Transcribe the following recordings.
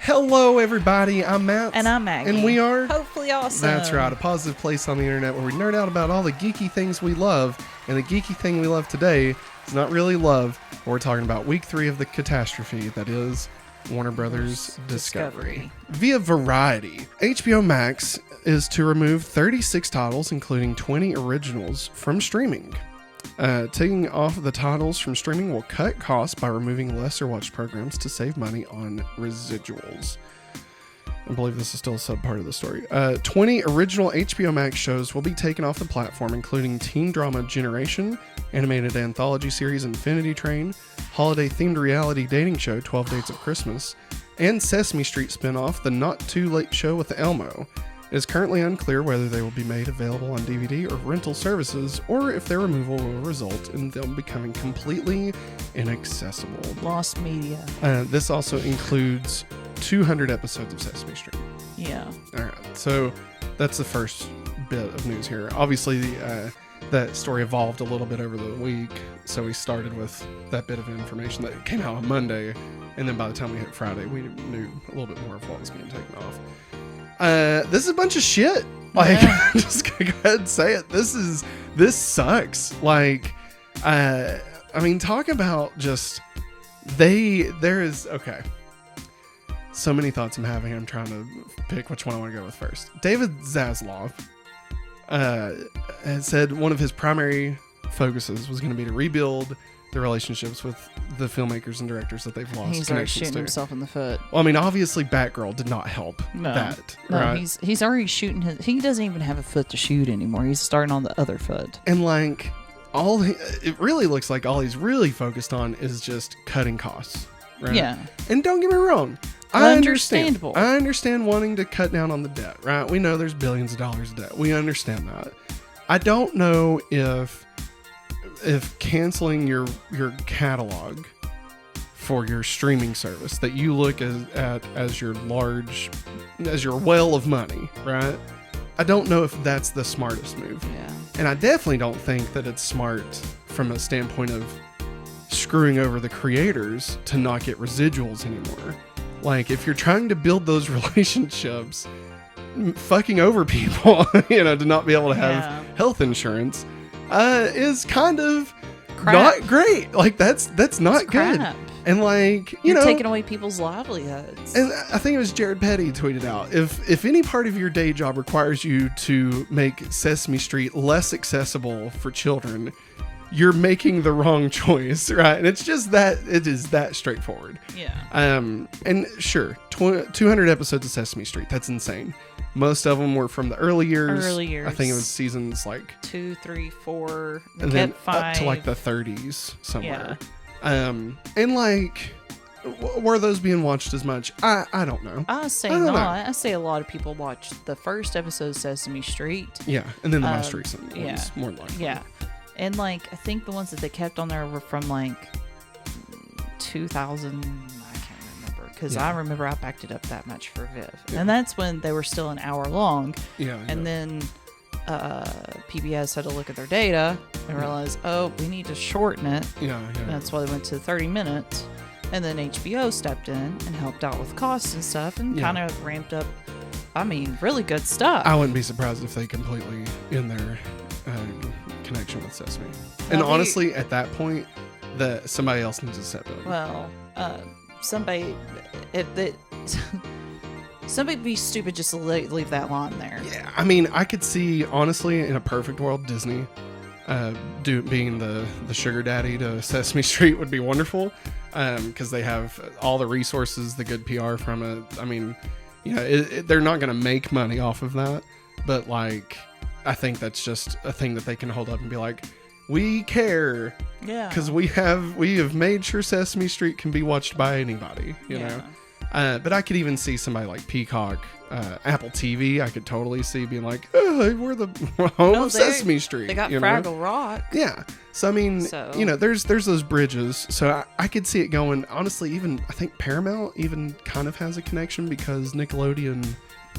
Hello, everybody. I'm Matt. And I'm Maggie. And we are... Hopefully Awesome. That's right. A positive place on the internet where we nerd out about all the geeky things we love. And the geeky thing we love today is not really love. We're talking about week 3 of the catastrophe that is Warner Brothers Discovery. Via Variety, HBO Max is to remove 36 titles, including 20 originals, from streaming. Taking off the titles from streaming will cut costs by removing lesser watched programs to save money on residuals. I believe this is still a sub-part of the story. 20 original HBO Max shows will be taken off the platform, including teen drama Generation, animated anthology series Infinity Train, holiday-themed reality dating show 12 Dates of Christmas, and Sesame Street spin-off The Not Too Late Show with Elmo. It is currently unclear whether they will be made available on DVD or rental services, or if their removal will result in them becoming completely inaccessible. Lost media. This also includes 200 episodes of Sesame Street. Yeah. All right. So that's the first bit of news here. Obviously, that story evolved a little bit over the week. So we started with that bit of information that came out on Monday. And then by the time we hit Friday, we knew a little bit more of what was being taken off. This is a bunch of shit. Like, yeah. Just gonna go ahead and say it. This sucks. Like, I mean, talk about just, okay. So many thoughts I'm having. I'm trying to pick which one I want to go with first. David Zaslav had said one of his primary focuses was going to be to rebuild the relationships with the filmmakers and directors that they've lost. He's already shooting himself in the foot. Well, I mean, obviously Batgirl did not help that. No, right? he's already shooting he doesn't even have a foot to shoot anymore. He's starting on the other foot. And like, it really looks like all he's really focused on is just cutting costs. Right? Yeah. And don't get me wrong. Understandable. I understand wanting to cut down on the debt, right? We know there's billions of dollars of debt. We understand that. I don't know if canceling your catalog for your streaming service that you look at as your well of money, right? I don't know if that's the smartest move. Yeah. And I definitely don't think that it's smart from a standpoint of screwing over the creators to not get residuals anymore. Like, if you're trying to build those relationships, fucking over people, to not be able to have health insurance, is kind of not great. Like, that's not good. Crap. And like, you're taking away people's livelihoods. And I think it was Jared Petty tweeted out, if any part of your day job requires you to make Sesame Street less accessible for children, you're making the wrong choice, right? And it's just that, it is that straightforward. Yeah. And sure, 200 episodes of Sesame Street, that's insane. Most of them were from the early years. I think it was seasons like 2, 3, 4, and then 5. up to like the 30s somewhere. Yeah. And like, were those being watched as much? I don't know. I say not. I say a lot of people watched the first episode of Sesame Street. Yeah, and then the most recent ones, more likely. Yeah. And like, I think the ones that they kept on there were from like 2000. I can't remember because I remember I backed it up that much for Viv, and that's when they were still an hour long. Yeah. And then PBS had to look at their data and realize, oh, we need to shorten it. Yeah. And that's why they went to 30 minutes. And then HBO stepped in and helped out with costs and stuff, and kind of ramped up. I mean, really good stuff. I wouldn't be surprised if they completely end their connection with Sesame. And honestly, at that point, somebody else needs to step in. Well, somebody be stupid just to leave that line there. Yeah, I mean, I could see, honestly, in a perfect world, Disney being the sugar daddy to Sesame Street would be wonderful, because they have all the resources, the good PR from it. I mean, they're not going to make money off of that, but like, I think that's just a thing that they can hold up and be like, we care. Yeah. Because we have made sure Sesame Street can be watched by anybody, you know? But I could even see somebody like Peacock, Apple TV, I could totally see being like, oh, we're the home of Sesame Street. They got Fraggle Rock. Yeah. So, I mean, there's those bridges. So I could see it going, honestly, even, I think Paramount even kind of has a connection because Nickelodeon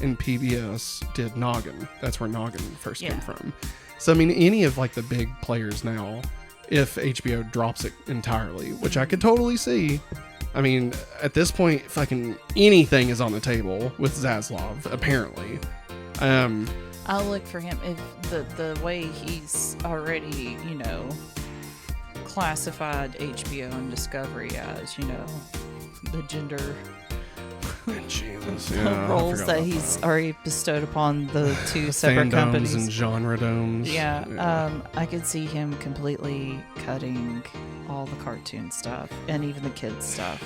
and PBS did Noggin. That's where Noggin first came from. So, I mean, any of like the big players now, if HBO drops it entirely, which I could totally see. I mean, at this point, fucking anything is on the table with Zaslav, apparently. I'll look for him if the way he's already, classified HBO and Discovery as, the gender Jesus, the roles that he's already bestowed upon the two separate Fandoms companies and genre domes. Yeah, I could see him completely cutting all the cartoon stuff and even the kids stuff,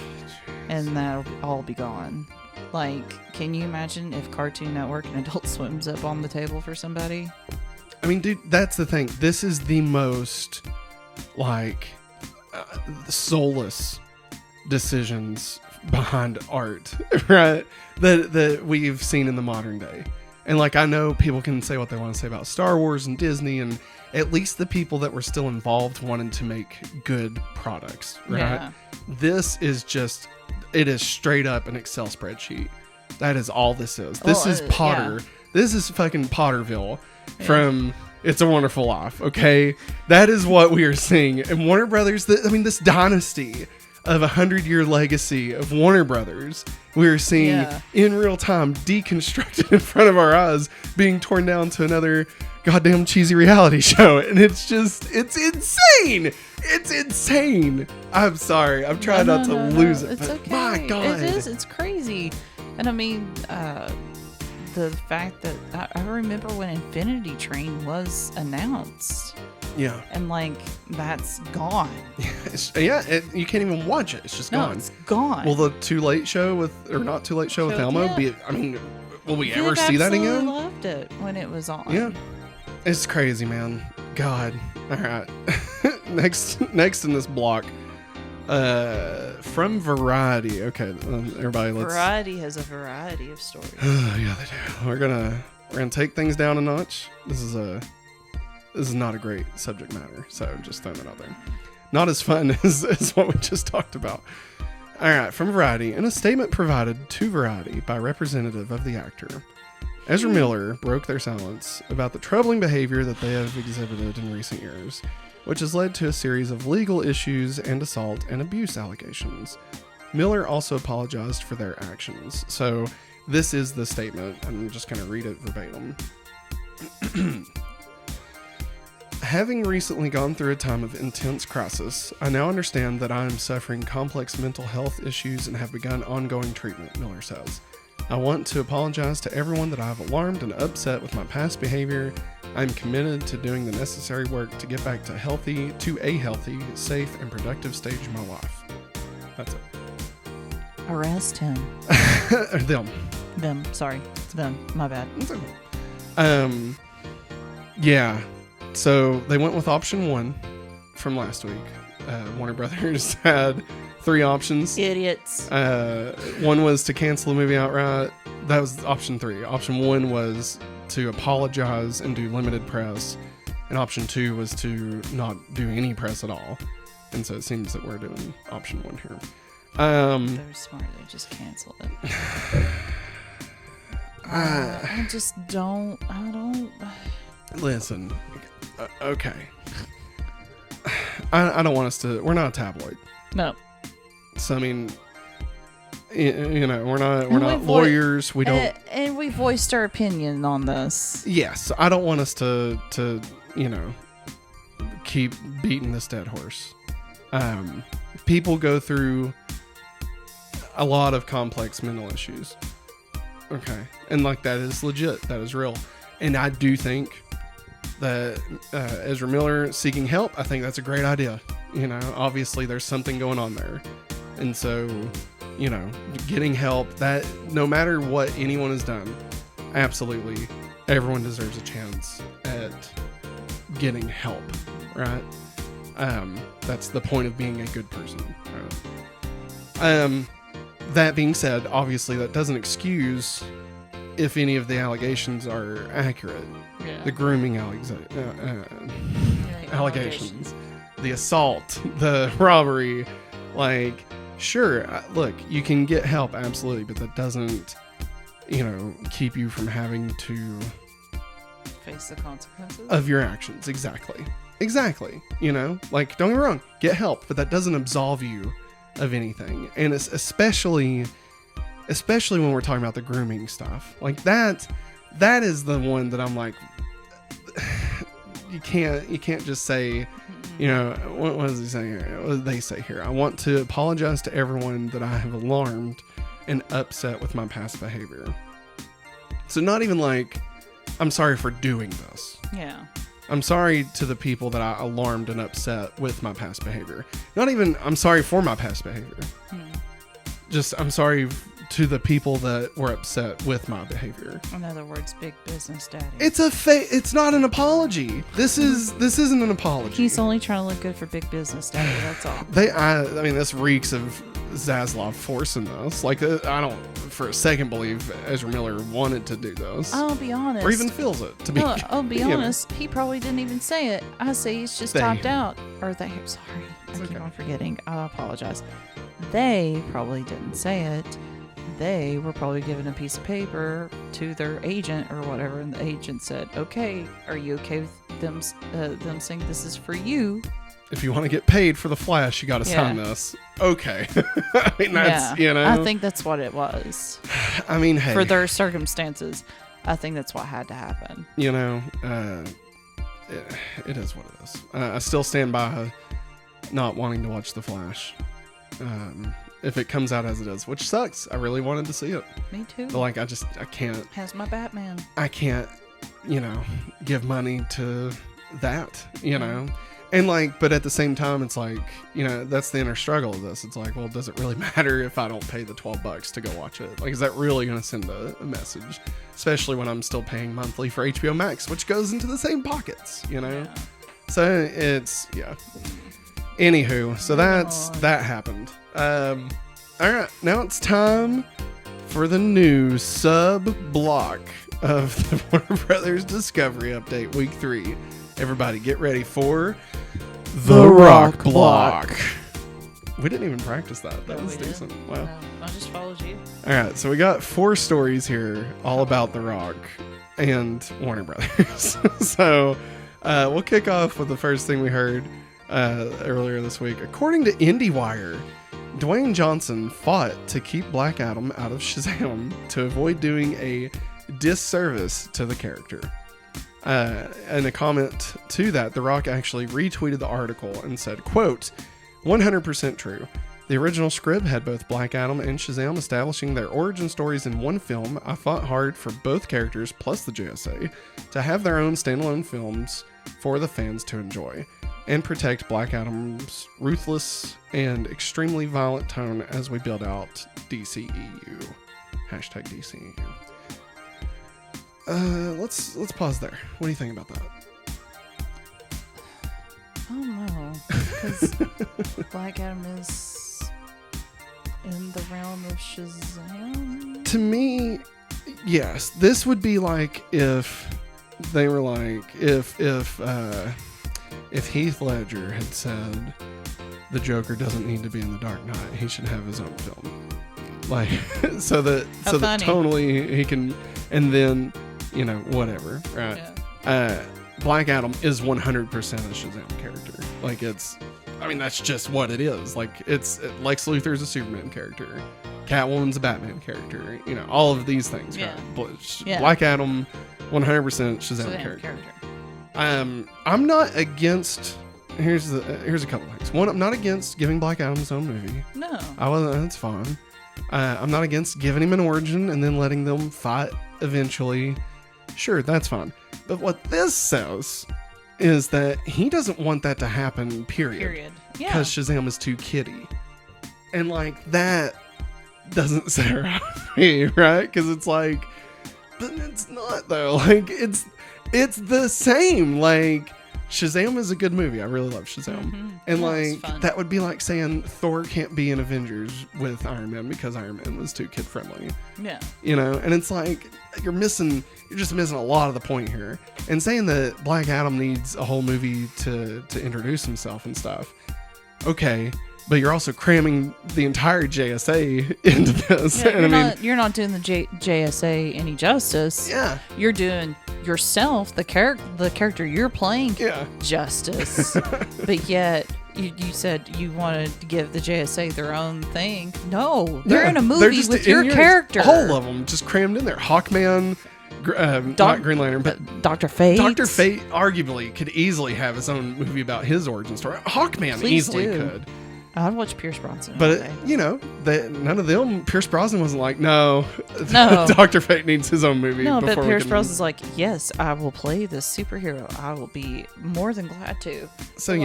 and that'll all be gone. Like, can you imagine if Cartoon Network and Adult Swim's up on the table for somebody? I mean, dude, that's the thing. This is the most, soulless decisions behind art, right? That we've seen in the modern day. And, I know people can say what they want to say about Star Wars and Disney, and at least the people that were still involved wanted to make good products, right? Yeah. This is just... It is straight up an Excel spreadsheet. That is all this is. This is Potter. Yeah. This is fucking Potterville from It's a Wonderful Life, okay? That is what we are seeing. And Warner Brothers, this dynasty of 100-year legacy of Warner Brothers, we are seeing in real time deconstructed in front of our eyes, being torn down to another goddamn cheesy reality show. And it's insane. It's insane. I'm sorry. I'm trying not to lose it. It's okay. My God. It is. It's crazy. And I mean, the fact that I remember when Infinity Train was announced. Yeah. And that's gone. You can't even watch it. It's just gone. It's gone. Will the Too Late show not Too Late show with Elmo be? I mean, will we ever see that again? I loved it when it was on. Yeah. It's crazy, man. God. All right. Next in this block, from Variety. Okay, everybody, let's. Variety has a variety of stories. Yeah, they do. We're gonna take things down a notch. This is not a great subject matter, so just throwing it out there. Not as fun as what we just talked about. All right, from Variety, in a statement provided to Variety by representative of the actor, Ezra Miller broke their silence about the troubling behavior that they have exhibited in recent years, which has led to a series of legal issues and assault and abuse allegations. Miller also apologized for their actions. So this is the statement. I'm just going to read it verbatim. Having recently gone through a time of intense crisis, I now understand that I am suffering complex mental health issues and have begun ongoing treatment, Miller says. I want to apologize to everyone that I have alarmed and upset with my past behavior. I'm committed to doing the necessary work to get back to a healthy, safe, and productive stage of my life. That's it. Arrest him. Them. Them. Sorry. It's them. My bad. Yeah. So they went with option 1 from last week. Warner Brothers had 3 options. Idiots. One was to cancel the movie outright. That was option 3. Option 1 was to apologize and do limited press. And option 2 was to not do any press at all. And so it seems that we're doing option 1 here. They're smart. They just cancel it. I just don't. I don't. Listen. Okay. I don't want us to. We're not a tabloid. No. So I mean, we're not lawyers. We don't. And we voiced our opinion on this. Yes, I don't want us to keep beating this dead horse. People go through a lot of complex mental issues. Okay, and that is legit. That is real. And I do think that Ezra Miller seeking help, I think that's a great idea. Obviously there's something going on there. And so, getting help, that no matter what anyone has done, absolutely everyone deserves a chance at getting help, right? That's the point of being a good person, right? That being said, obviously that doesn't excuse if any of the allegations are accurate. Yeah. The grooming allegations, the assault, the robbery, sure, look, you can get help, absolutely, but that doesn't, keep you from having to face the consequences of your actions. Exactly. Exactly. You know, like, don't get me wrong, get help, but that doesn't absolve you of anything. And it's especially when we're talking about the grooming stuff. Like, that is the one that I'm like, you can't just say, you know, what does he say here? What do they say here? I want to apologize to everyone that I have alarmed and upset with my past behavior. So not even like, I'm sorry for doing this. Yeah. I'm sorry to the people that I alarmed and upset with my past behavior. Not even, I'm sorry for my past behavior. Just, I'm sorry to the people that were upset with my behavior. In other words, big business daddy. It's not an apology. This isn't an apology. He's only trying to look good for big business daddy, that's all. I mean, this reeks of Zaslav forcing this. Like, I don't for a second believe Ezra Miller wanted to do this. I'll be honest. Or even feels it to be. I'll be honest. He probably didn't even say it. I say he's just topped out. Or they. Sorry, I keep on forgetting. I apologize. They probably didn't say it. They were probably given a piece of paper to their agent or whatever, and the agent said, "Okay, are you okay with them saying this is for you? If you want to get paid for the Flash, you got to sign this." Okay. I mean, that's, you know. I think that's what it was. I mean, hey. For their circumstances, I think that's what had to happen. You know, it is what it is. I still stand by not wanting to watch the Flash. If it comes out as it is, which sucks. I really wanted to see it. Me too. But like, I can't. Has my Batman. I can't, you know, give money to that, you know. And like, but at the same time, it's like, you know, that's the inner struggle of this. It's like, well, does it really matter if I don't pay the $12 to go watch it? Like, is that really going to send a message? Especially when I'm still paying monthly for HBO Max, which goes into the same pockets, you know? Yeah. So it's, yeah. Anywho, so that happened. All right, now it's time for the new sub-block of the Warner Brothers Discovery Update Week 3. Everybody get ready for the Rock Block. We didn't even practice that. That was decent. Wow. I just followed you. All right, so we got 4 stories here all about The Rock and Warner Brothers. So we'll kick off with the first thing we heard earlier this week. According to IndieWire, Dwayne Johnson fought to keep Black Adam out of Shazam to avoid doing a disservice to the character. And a comment to that, The Rock actually retweeted the article and said, quote, 100% true. The original script had both Black Adam and Shazam establishing their origin stories in one film. I fought hard for both characters, plus the JSA, to have their own standalone films for the fans to enjoy, and protect Black Adam's ruthless and extremely violent tone as we build out DCEU. Hashtag DCEU. Let's pause there. What do you think about that? I don't know, because Black Adam is in the realm of Shazam. To me, yes. This would be like if they were like, if Heath Ledger had said the Joker doesn't need to be in The Dark Knight, he should have his own film. Like, so that tonally he can, and then, you know, whatever, right? Yeah. Black Adam is 100% a Shazam character. Like, that's just what it is. Like, it's Lex Luthor's a Superman character, Catwoman's a Batman character, you know, all of these things. Yeah. Right? Yeah. Black Adam, 100% Shazam character. I'm not against. Here's a couple things. One, I'm not against giving Black Adam his own movie. No. That's fine. I'm not against giving him an origin and then letting them fight eventually. Sure, that's fine. But what this says is that he doesn't want that to happen, period. Yeah. Because Shazam is too kiddie. And, like, that doesn't sit right with me, right? Because it's like, but it's not, though. Like, it's the same. Like, Shazam is a good movie. I really love Shazam. Mm-hmm. And, like, that would be like saying Thor can't be in Avengers with Iron Man because Iron Man was too kid-friendly. Yeah. You know? And it's like, you're just missing a lot of the point here. And saying that Black Adam needs a whole movie to introduce himself and stuff. Okay. But you're also cramming the entire JSA into this. Yeah, you're not doing the JSA any justice. Yeah. You're doing yourself, the character you're playing, Yeah. justice. But yet, you said you wanted to give the JSA their own thing. No, they're in a movie with your character. All of them just crammed in there. Hawkman, not Green Lantern, but Dr. Fate. Dr. Fate arguably could easily have his own movie about his origin story. Hawkman Please easily do. could. I'd watch Pierce Brosnan. But, all day. none of them, Pierce Brosnan wasn't like, no. No. Dr. Fate needs his own movie. No, but before Pierce we can... Brosnan's like, yes, I will play this superhero. I will be more than glad to. So,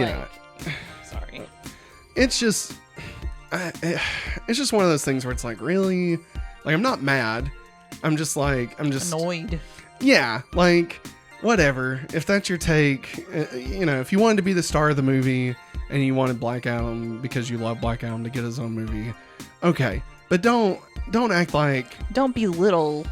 Sorry. it's just one of those things where it's like, really? Like, I'm not mad. I'm just Annoyed. Yeah, like, whatever. If that's your take, if you wanted to be the star of the movie and you wanted Black Adam because you love Black Adam to get his own movie, okay. But don't act like... Don't belittle.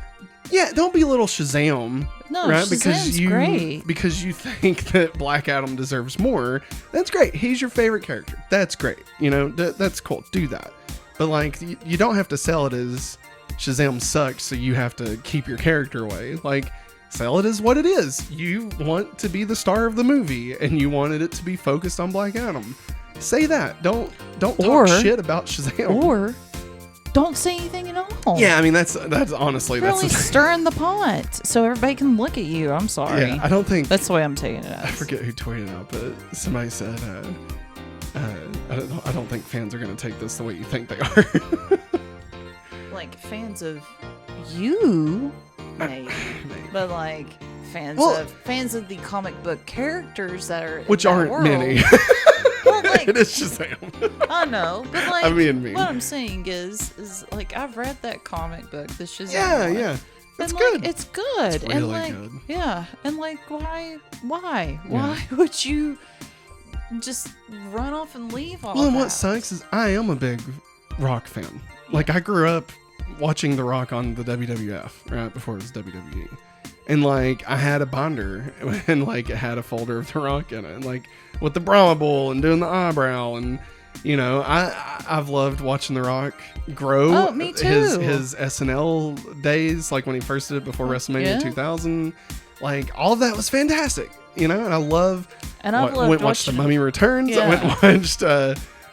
Yeah, don't belittle Shazam. No, right? Shazam's great. Because you think that Black Adam deserves more. That's great. He's your favorite character. That's great. That's cool. Do that. But, like, you don't have to sell it as Shazam sucks, so you have to keep your character away. Like, sell it as what it is. You want to be the star of the movie, and you wanted it to be focused on Black Adam. Say that. Don't talk shit about Shazam. Or don't say anything at all. Yeah, I mean, that's honestly... Really that's stirring the pot so everybody can look at you. I'm sorry. Yeah, I don't think... That's the way I'm taking it as. I forget who tweeted out, but somebody said, I don't think fans are going to take this the way you think they are. Like, fans of you, maybe. But, like, fans of the comic book characters that are which in that aren't world. many. Well, like, it is Shazam. I know, but like, I mean. what I'm saying is like, I've read that comic book, the Shazam. Yeah. It's and, good. Like, it's good. It's really and like, good. Yeah. And like, why Yeah. would you just run off and leave all Well, and that? what sucks is I am a big Rock fan. Like, I grew up watching The Rock on the WWF, right, before it was WWE. And, like, I had a binder, and, like, it had a folder of The Rock in it, and, like, with the Brahma Bull and doing the eyebrow, and, I've loved watching The Rock grow. Oh, me too. His SNL days, like, when he first did it before WrestleMania 2000. Like, all of that was fantastic, and I love... And I've loved went and watched watching The Mummy Returns. Yeah. I went and watched...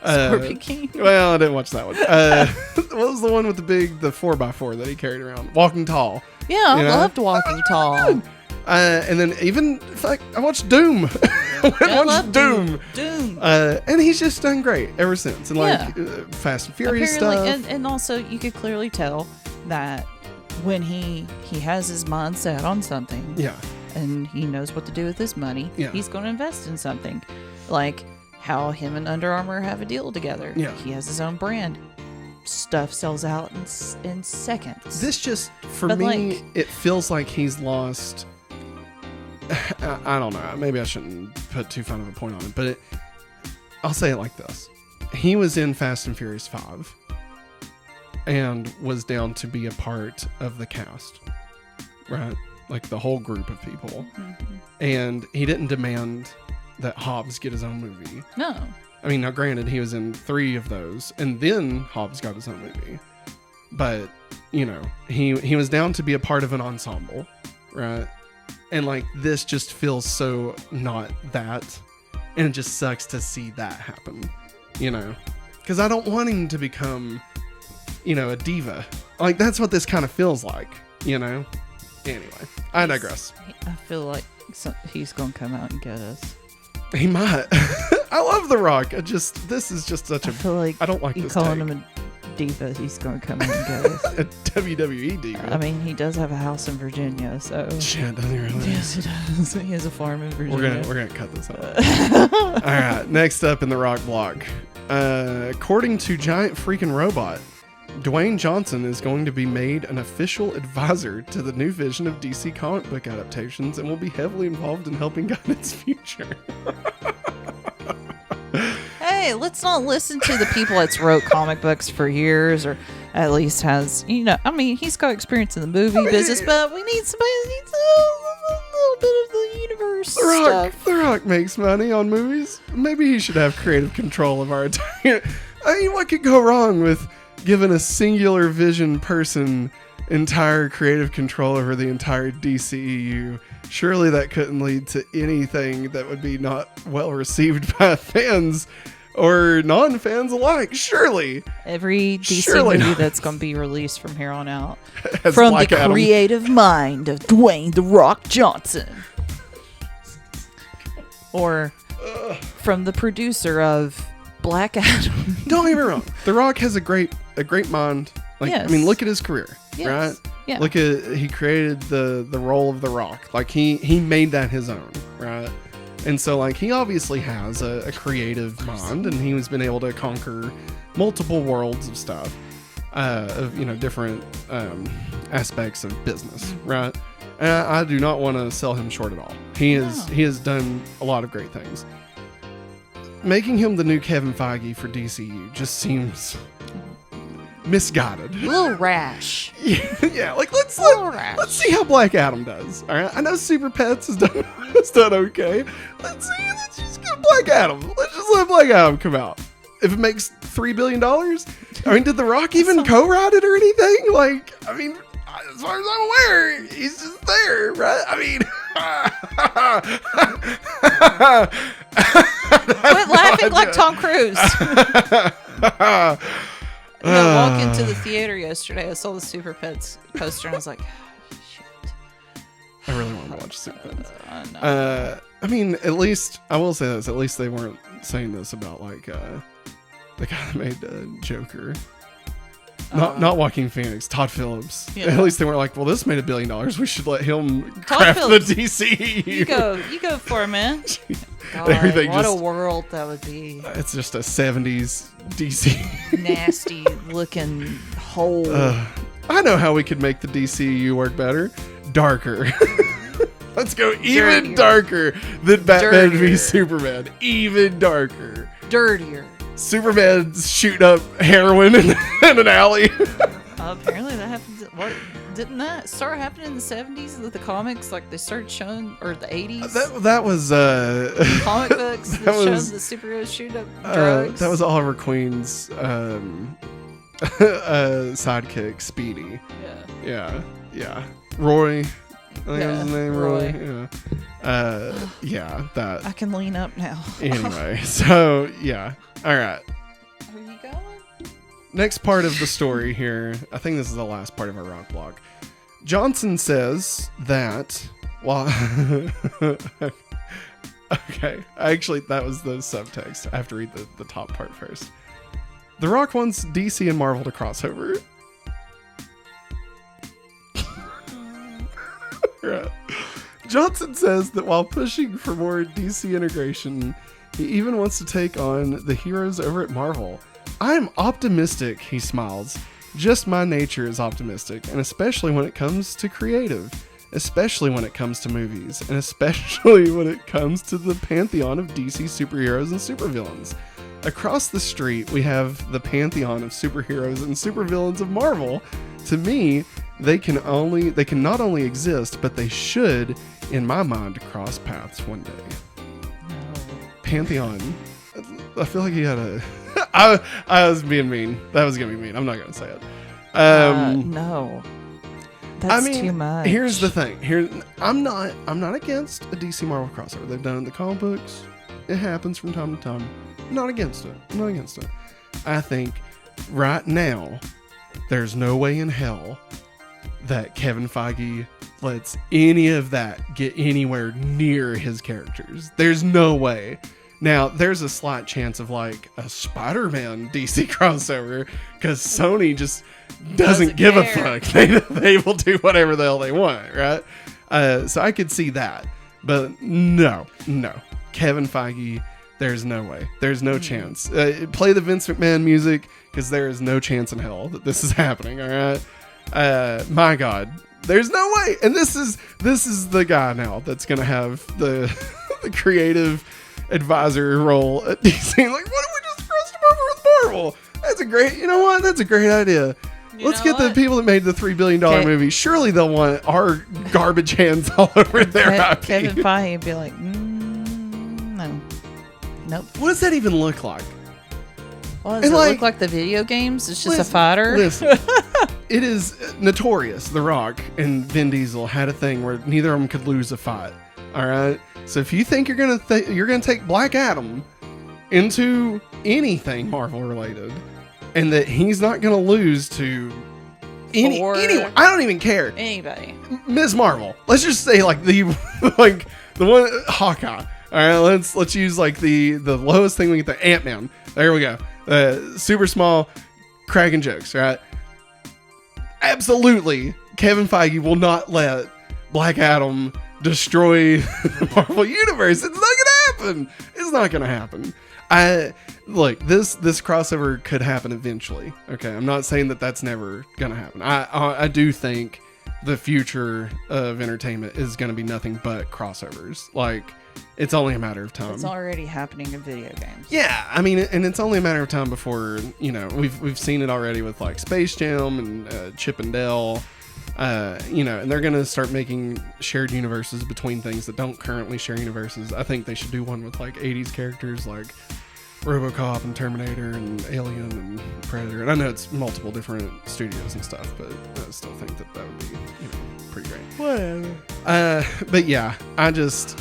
Scorpion King. Well, I didn't watch that one. What was the one with the 4x4 that he carried around? Walking Tall. Yeah, I loved Walking Tall. And then even, in fact, I watched Doom. I watched Doom. And he's just done great ever since. And like Fast and Furious stuff. And also, you could clearly tell that when he has his mind set on something. Yeah. And he knows what to do with his money. Yeah. He's going to invest in something. Like how him and Under Armour have a deal together. Yeah. He has his own brand. Stuff sells out in seconds. This just, for me, it feels like he's lost... I don't know. Maybe I shouldn't put too fine of a point on it, but I'll say it like this. He was in Fast and Furious 5 and was down to be a part of the cast, right? Like the whole group of people. Mm-hmm. And he didn't demand that Hobbs get his own movie. No. I mean, now granted, he was in 3 of those, and then Hobbs got his own movie. But, he was down to be a part of an ensemble, right? And, like, this just feels so not that. And it just sucks to see that happen, Because I don't want him to become, a diva. Like, that's what this kind of feels like, Anyway, I digress. I feel like he's going to come out and get us. He might. I love The Rock. This is just such a... I feel like I don't like you this calling take. him a diva, he's going to come out and get us. A WWE diva. I mean, he does have a house in Virginia, so... Shit, doesn't he really? Yes, he does. He has a farm in Virginia. We're gonna cut this out. All right, next up in the Rock blog. According to Giant Freaking Robot, Dwayne Johnson is going to be made an official advisor to the new vision of DC comic book adaptations and will be heavily involved in helping guide its future. Hey, let's not listen to the people that's wrote comic books for years, or at least has, he's got experience in the movie business, but we need somebody that needs a little bit of the universe stuff. The Rock makes money on movies. Maybe he should have creative control of our entire... I mean, what could go wrong with giving a singular vision person entire creative control over the entire DCEU, surely that couldn't lead to anything that would be not well received by fans or non-fans alike. Surely. Every DC Surely movie not. that's going to be released from here on out. As From Black the Adam. creative mind of Dwayne "The Rock" Johnson. Or from the producer of Black Adam. Don't get me wrong. The Rock has a great mind. Like, Yes. I mean, look at his career, Yes. right? Yeah. Look at, he created the role of The Rock. Like, he made that his own, right? And so, like, he obviously has a creative mind, and he's been able to conquer multiple worlds of stuff, of, you know, different aspects of business, right? And I do not want to sell him short at all. He has done a lot of great things. Making him the new Kevin Feige for DCU just seems misguided. A little rash. Yeah, like let's Alright. see how Black Adam does. All right, I know Super Pets has done has done okay. Let's just get Black Adam. Let's just let Black Adam come out. If it makes $3 billion, I mean, did The Rock even co-write it or anything? Like, I mean, as far as I'm aware, he's just there, right? I mean, Quit laughing like Tom Cruise. I walk into the theater yesterday. I saw the Super Pets poster and I was like, shit. I really want to watch Super Pets. No. I mean, at least I will say this. At least they weren't saying this about like the guy that made Joker. Not Joaquin Phoenix, Todd Phillips. Yeah. At least they weren't like, well, this made $1 billion. We should let him Todd craft Phillips. the DC. You go for it, man. God, Everything what just- a world that would be. It's just a 70s DC. Nasty looking hole. I know how we could make the DCU work better. Darker. Let's go even Dirtier. darker than Batman v Dirtier. Superman. Even darker. Dirtier. Superman's shooting up heroin in an alley. Apparently that happened. What didn't that start happening in the 70s with the comics? Like they started showing, or the 80s that was comic books that, that showed was- the superheroes shoot up drugs. that was Oliver Queen's sidekick, Speedy. Yeah. Roy. I think that was his name, Roy. Roy. Yeah, that. I can lean up now. Anyway, so yeah. All right. Are you going? Next part of the story here. I think this is the last part of our rock block. Johnson says that. Well, okay. Actually, that was the subtext. I have to read the top part first. The Rock wants DC and Marvel to crossover. Right. Johnson says that while pushing for more DC integration, he even wants to take on the heroes over at Marvel. I'm optimistic, he smiles. Just my nature is optimistic, and especially when it comes to creative, especially when it comes to movies, and especially when it comes to the pantheon of DC superheroes and supervillains. Across the street, we have the pantheon of superheroes and supervillains of Marvel. To me, they can not only exist, but they should, in my mind, cross paths one day. Pantheon. I feel like he had a. I was being mean. That was gonna be mean. I'm not gonna say it. No. That's too much. Here's the thing. I'm not against a DC Marvel crossover. They've done it in the comic books. It happens from time to time. I'm not against it. I think right now there's no way in hell that Kevin Feige lets any of that get anywhere near his characters. There's no way. Now, there's a slight chance of like a Spider-Man DC crossover because Sony just doesn't give care. a fuck. They will do whatever the hell they want, right? So I could see that. But no. Kevin Feige, there's no way. There's no chance. Play the Vince McMahon music because there is no chance in hell that this is happening, all right? My God. There's no way. And this is the guy now that's going to have the the creative advisor role at DC. Like, what if we just crossed him over with Marvel? That's a great, you know what? That's a great idea. Let's get the people that made the $3 billion movie. Surely they'll want our garbage hands all over their IP. Kevin Feige would be like, no. Nope. What does that even look like? What does it look like the video games? It's just a fighter? Listen, it is notorious. The Rock and Vin Diesel had a thing where neither of them could lose a fight. All right? So if you think you're gonna take Black Adam into anything Marvel related, and that he's not gonna lose to anyone, I don't even care. Anybody. Ms. Marvel. Let's just say like the one Hawkeye. All right, let's use like the lowest thing we get. The Ant-Man. There we go. Super small, cracking jokes. Right? Absolutely, Kevin Feige will not let Black Adam destroy the Marvel universe. It's not gonna happen. It's not gonna happen. Look, this crossover could happen eventually. Okay, I'm not saying that that's never gonna happen. I do think the future of entertainment is gonna be nothing but crossovers. Like, it's only a matter of time. It's already happening in video games. Yeah, I mean, and it's only a matter of time before, you know, we've seen it already with like Space Jam and Chip and Dale. You know, and they're going to start making shared universes between things that don't currently share universes. I think they should do one with like 80s characters like RoboCop and Terminator and Alien and Predator. And I know it's multiple different studios and stuff, but I still think that would be, you know, pretty great. Whatever. But yeah, I just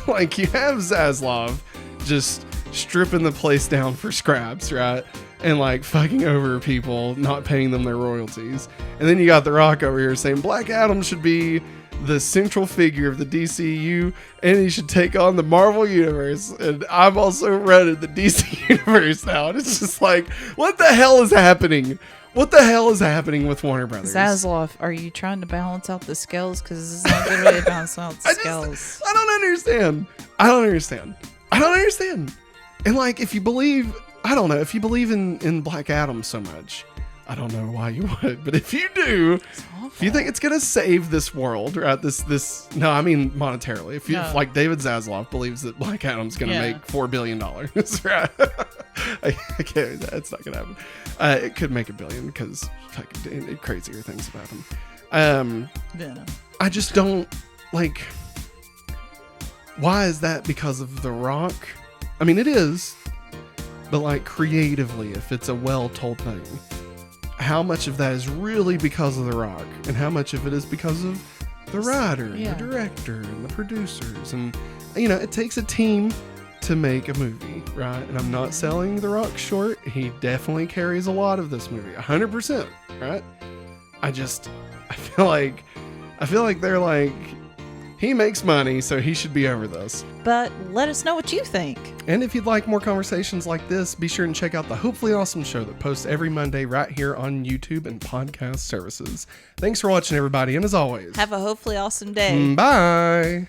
like, you have Zaslav just stripping the place down for scraps, right? And like fucking over people, not paying them their royalties. And then you got The Rock over here saying Black Adam should be the central figure of the DCU and he should take on the Marvel universe. And I'm also running the DC universe now. And it's just like, what the hell is happening? What the hell is happening with Warner Brothers? Zaslav, are you trying to balance out the scales? Because this is not a good way to balance out the scales. I don't understand. And like, if you believe... I don't know, if you believe in Black Adam so much, I don't know why you would, but if you do, if you think it's gonna save this world, right? No, I mean monetarily. If like David Zaslav believes that Black Adam's gonna make $4 billion, right? I can't. That's not gonna happen. It could make $1 billion because fucking crazier things have happened. Venom. I just don't like. Why is that? Because of The Rock? I mean, it is. But like, creatively, if it's a well-told thing, how much of that is really because of The Rock, and how much of it is because of the writer, and the director, and the producers, and you know, it takes a team to make a movie, right? And I'm not selling The Rock short. He definitely carries a lot of this movie, 100%, right? I feel like they're like, he makes money, so he should be over this. But let us know what you think. And if you'd like more conversations like this, be sure and check out the Hopefully Awesome Show that posts every Monday right here on YouTube and podcast services. Thanks for watching, everybody, and as always, have a hopefully awesome day. Bye.